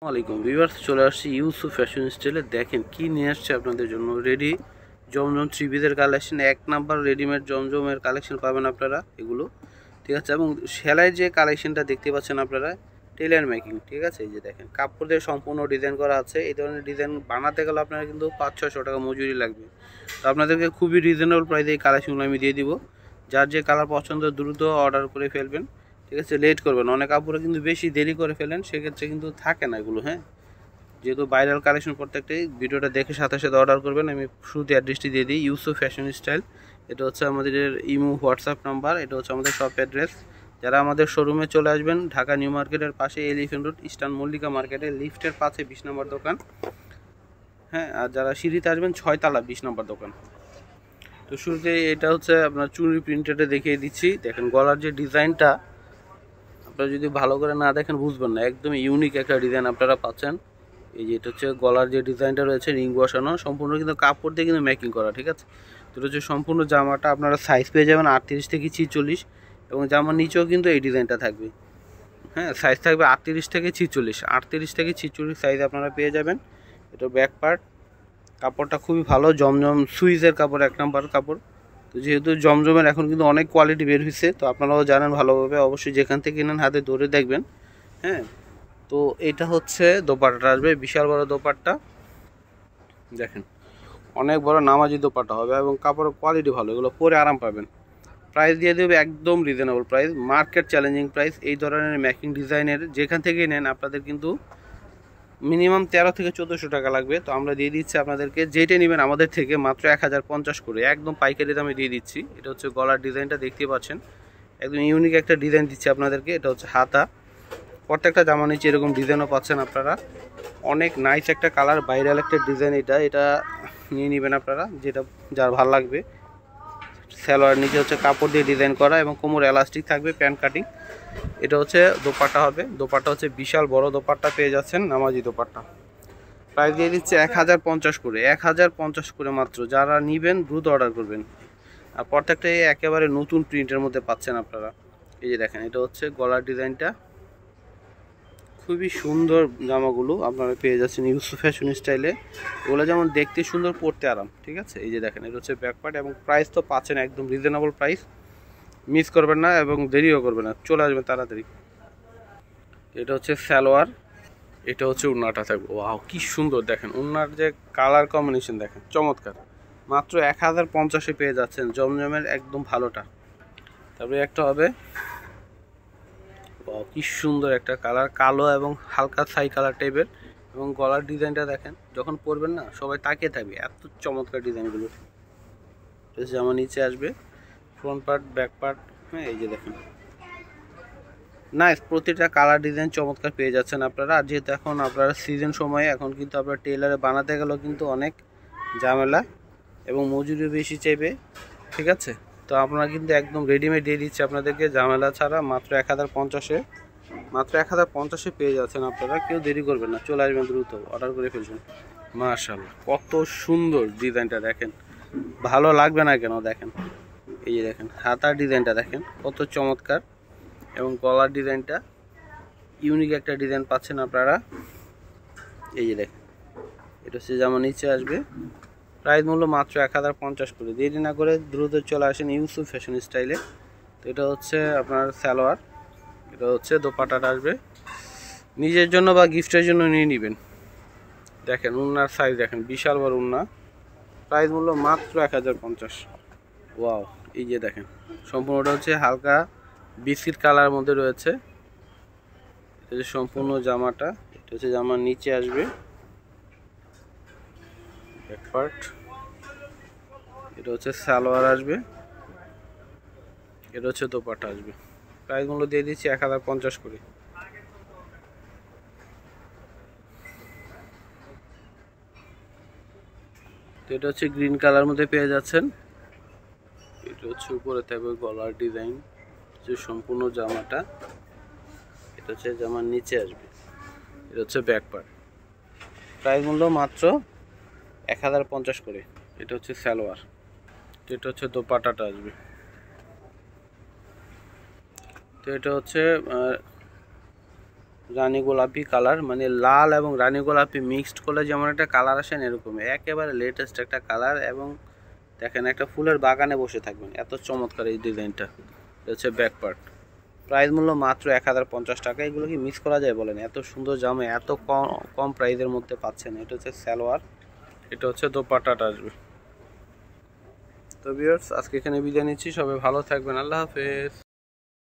আসসালামাইকুম ভিউয়ার্স, চলে আসছি ইউসুফ ফ্যাশন স্টাইলে। দেখেন কি নিয়ে আসছে আপনাদের জন্য। রেডি জমজম থ্রি পিসের কালেকশন, এক নাম্বার রেডিমেড জমজমের কালেকশন পাবেন আপনারা এগুলো, ঠিক আছে। এবং সেলাই যে কালেকশনটা দেখতে পাচ্ছেন আপনারা, টেলার মেকিং, ঠিক আছে। এই যে দেখেন কাপড় দিয়ে সম্পূর্ণ ডিজাইন করা আছে। এই ধরনের ডিজাইন বানাতে গেলে আপনারা কিন্তু 500-600 টাকা মজুরি লাগবে। তো আপনাদেরকে খুবই রিজনেবল প্রাইসে এই কালেকশনগুলো আমি দিয়ে দিব। যার যে কালার পছন্দ দ্রুত অর্ডার করে ফেলবেন, ঠিক আছে। লেট করবেন, অনেক কাপড়ে কিন্তু বেশি দেরি করে ফেলেন, সেক্ষেত্রে কিন্তু থাকে না এগুলো। হ্যাঁ, যেহেতু ভাইরাল কালেকশন প্রত্যেকটাই, ভিডিওটা দেখে সাথে সাথে অর্ডার করবেন। আমি শুরুতে অ্যাড্রেসটি দিয়ে দিই, ইউসুফ ফ্যাশন স্টাইল। এটা হচ্ছে আমাদের ইমো হোয়াটসঅ্যাপ নাম্বার, এটা হচ্ছে আমাদের শপ অ্যাড্রেস। যারা আমাদের শোরুমে চলে আসবেন, ঢাকা নিউ মার্কেটের পাশে এলিফেন্ট রোড ইস্টার্ন মল্লিকা মার্কেটে লিফটের পাশে 20 নম্বর দোকান। হ্যাঁ, আর যারা সিঁড়িতে আসবেন 6 তলা 20 নম্বর দোকান। তো শুরুতে এটা হচ্ছে আপনার চুরি প্রিন্টেডে দেখিয়ে দিচ্ছি। দেখেন গলার যে ডিজাইনটা, আপনারা যদি ভালো করে না দেখেন বুঝবেন না, একদম ইউনিক একটা ডিজাইন আপনারা পাচ্ছেন। এই যে এটা হচ্ছে গলার যে ডিজাইনটা রয়েছে, রিং বসানো, সম্পূর্ণ কিন্তু কাপড় দিয়ে কিন্তু মেকিং করা, ঠিক আছে। তো এটা হচ্ছে সম্পূর্ণ জামাটা আপনারা সাইজ পেয়ে যাবেন 38 থেকে 46, এবং জামার নিচেও কিন্তু এই ডিজাইনটা থাকবে। হ্যাঁ, সাইজ থাকবে 38 থেকে 46, 38 থেকে 46 সাইজ আপনারা পেয়ে যাবেন। এটা ব্যাক পার্ট, কাপড়টা খুবই ভালো, জমজম সুইজের কাপড়, এক নাম্বার কাপড়। তো যেহেতু জমজমের এখন কিন্তু অনেক কোয়ালিটি বের হয়েছে, তো আপনারাও জানেন ভালোভাবে, অবশ্যই যেখান থেকে কিনেন হাতে ধরে দেখবেন। হ্যাঁ, তো এটা হচ্ছে দোপাট্টাটা আসবে, বিশাল বড় দোপাট্টা। দেখেন অনেক বড় নামাজি দোপাট্টা হবে, এবং কাপড়ের কোয়ালিটি ভালো, এগুলো পরে আরাম পাবেন। প্রাইস দিয়ে দেবে একদম reasonable price, market challenging price. এই ধরনের মেকিং ডিজাইনের যেখান থেকে নেন আপনাদের কিন্তু মিনিমাম 13 থেকে 1400 টাকা লাগবে। তো আমরা দিয়ে দিচ্ছি আপনাদেরকে, যেটা নেবেন আমাদের থেকে মাত্র 1050 করে, একদম পাইকারি দামে দিয়ে দিচ্ছি। এটা হচ্ছে গলার ডিজাইনটা দেখতে পাচ্ছেন, একদম ইউনিক একটা ডিজাইন দিচ্ছি আপনাদেরকে। এটা হচ্ছে হাতা, প্রত্যেকটা জামা নিচে এরকম ডিজাইনও পাচ্ছেন আপনারা। অনেক নাইস একটা কালার, ভাইরাল একটা ডিজাইন। এটা নিয়ে নেবেন আপনারা, যেটা যার ভালো লাগবে। সালোয়ার নিচে হচ্ছে কাপড় দিয়ে ডিজাইন করা, এবং কোমর এলাস্টিক থাকবে, প্যান্ট কাটিং। এটা হচ্ছে দোপাট্টা হবে, দোপাট্টা হচ্ছে বিশাল বড় দোপাট্টা পেয়ে যাচ্ছেন, নামাজি দোপাট্টা। প্রাইস দিয়ে দিচ্ছে 1050 করে, 1050 করে মাত্র। যারা নেবেন দ্রুত অর্ডার করবেন। আর প্রত্যেকটাই একেবারে নতুন প্রিন্টের মধ্যে পাচ্ছেন আপনারা। এই যে দেখেন এটা হচ্ছে গলার ডিজাইনটা, খুবই সুন্দর জামাগুলো আপনারা পেয়ে যাচ্ছেন ইউসুফ ফ্যাশন স্টাইলে। এগুলো যেমন দেখতে সুন্দর, পরতে আরাম, ঠিক আছে। এই যে দেখেন এটা হচ্ছে ব্যাক পার্ট, এবং প্রাইস তো পাচ্ছেন একদম রিজনেবল প্রাইস। মিস করবেন না এবং দেরিও করবেন না, চলে আসবেন তাড়াতাড়ি। এটা হচ্ছে সালোয়ার, এটা হচ্ছে উন্নাটা থাকবে। ওয়াও কি সুন্দর, দেখেন উন্নার যে কালার কম্বিনেশন দেখেন, চমৎকার। মাত্র 1050-এ পেয়ে যাচ্ছেন জমজমের একদম ভালোটা। তারপরে একটা হবে, কি সুন্দর একটা কালার, কালো এবং হালকা ছাই কালার টাইপের। এবং গলার ডিজাইনটা দেখেন, যখন পরবেন না সবাই তাকিয়ে থাকবে, এত চমৎকার ডিজাইনগুলো। জামা নিচে আসবে, ফ্রন্ট পার্ট, ব্যাক পার্ট। হ্যাঁ, এই যে দেখেন নাইস, প্রতিটা কালার ডিজাইন চমৎকার পেয়ে যাচ্ছেন আপনারা। আর যেহেতু এখন আপনারা সিজন সময়ে, এখন কিন্তু আপনারা টেলারে বানাতে গেলেও কিন্তু অনেক ঝামেলা, এবং মজুরিও বেশি চাইবে, ঠিক আছে। তো আপনারা কিন্তু একদম রেডিমেড দিয়ে দিচ্ছে আপনাদেরকে, ঝামেলা ছাড়া, মাত্র 1050-এ, মাত্র 1050-এ পেয়ে যাচ্ছেন আপনারা। কেউ দেরি করবেন না, চলে আসবেন দ্রুত, অর্ডার করে ফেলবেন। মাশাআল্লাহ কত সুন্দর ডিজাইনটা দেখেন, ভালো লাগবে না কেন। দেখেন এই যে দেখেন হাতার ডিজাইনটা দেখেন কত চমৎকার, এবং গলার ডিজাইনটা ইউনিক একটা ডিজাইন পাচ্ছেন আপনারা। এই যে দেখেন এটা হচ্ছে জামা নিচে আসবে, প্রাইস মূল্য মাত্র 1050 করে। দেরি না করে দ্রুত চলে আসেন ইউসুফ ফ্যাশন স্টাইলে। তো এটা হচ্ছে আপনার সালোয়ার, এটা হচ্ছে দোপাট্টাটা আসবে, নিজের জন্য বা গিফটের জন্য নিয়ে নেবেন। দেখেন উন্নার সাইজ দেখেন, বিশাল বড় উন্না, প্রাইস মূল্য মাত্র 1050। ওয়াও, এই যে দেখেন সম্পূর্ণটা হচ্ছে হালকা বিস্কিট কালার মধ্যে রয়েছে। এটা হচ্ছে সম্পূর্ণ জামাটা, এটা হচ্ছে জামার নিচে আসবে ব্যাক পার্ট, এটা হচ্ছে সালোয়ার আসবে, এটা হচ্ছে দোপাট্টা আসবে। প্রাইস মূল্য দিয়ে দিচ্ছি 1050 করে। তো এটা হচ্ছে গ্রিন কালার মধ্যে পেয়ে যাচ্ছেন। এটা হচ্ছে উপরে থাকবে গলার ডিজাইন, যে সম্পূর্ণ জামাটা। এটা হচ্ছে জামার নিচে আসবে, এটা হচ্ছে ব্যাক পার্ট। প্রাইস মূল্য মাত্র 1050 করে। এটা হচ্ছে সালোয়ার, এটা হচ্ছে দোপাট্টাটা আসবে। তো এটা হচ্ছে রানী গোলাপি কালার, মানে লাল এবং রানী গোলাপি মিক্সড করলে যেমন একটা কালার আসেন এরকম একেবারে লেটেস্ট একটা কালার। এবং দেখেন একটা ফুলের বাগানে বসে থাকবেন, এত চমৎকার এই ডিজাইনটা। হচ্ছে ব্যাক পার্ট। প্রাইস মূল্য মাত্র 1050 টাকা। এগুলো কি মিস করা যায় বলেন? এত সুন্দর জামা এত কম প্রাইসের মধ্যে পাচ্ছেন। এটা হচ্ছে সালোয়ার, এটা হচ্ছে দোপাট্টাটা আসবে। তো ভিউয়ার্স, আজকে এখানে বিদায় নিচ্ছি। সবাই ভালো থাকবেন, আল্লাহ হাফেজ।